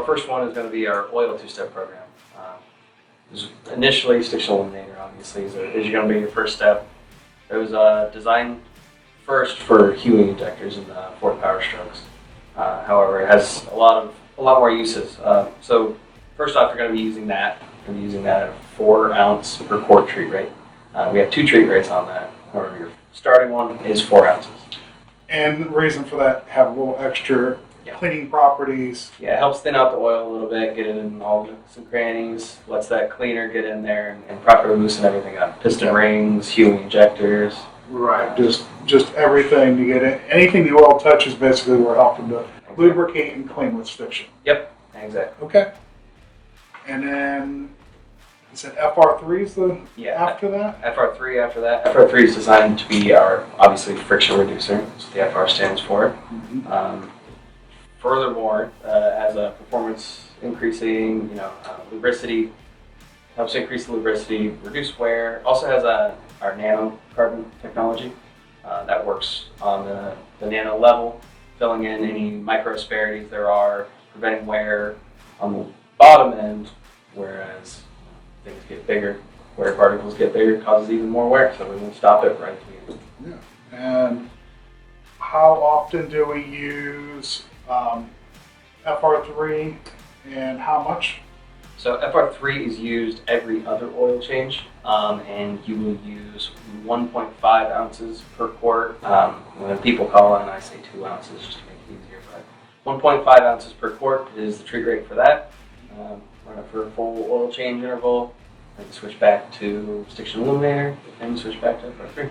first one is going to be our oil two-step program. Initially, Stiction Eliminator, obviously, is going to be your first step. It was designed first for hewing injectors and Ford Power Strokes. However, it has a lot more uses. So first off, you're going to be using that. You're going to be using that at a 4 ounce per quart treat rate. We have 2 treat rates on that. However, your starting one is 4 ounces. And the reason for that, have a little extra cleaning properties. Yeah, it helps thin out the oil a little bit, get it in all some crannies, lets that cleaner get in there and properly loosen everything up. Piston rings, hewing injectors. Right, just everything to get it. Anything the oil touches, basically, we're helping to lubricate and clean with Stiction. Yep, exactly. Okay. And then you said FR3 is after that? FR3 after that. FR3 is designed to be our, obviously, friction reducer. That's what the FR stands for. Mm-hmm. Furthermore, as a performance increasing, lubricity, helps increase the lubricity, reduce wear. Also has our nano carbon technology that works on the nano level, filling in any micro asperities there are, preventing wear on the bottom end, whereas things get bigger, wear particles get bigger, causes even more wear, so we won't stop it right at the beginning. Yeah. And how often do we use FR3 and how much? So FR3 is used every other oil change, and you will use 1.5 ounces per quart. When people call in, I say 2 ounces just to make it easier, but 1.5 ounces per quart is the treat rate for that. Run it for a full oil change interval, then switch back to Stiction Eliminator, and switch back to FR3.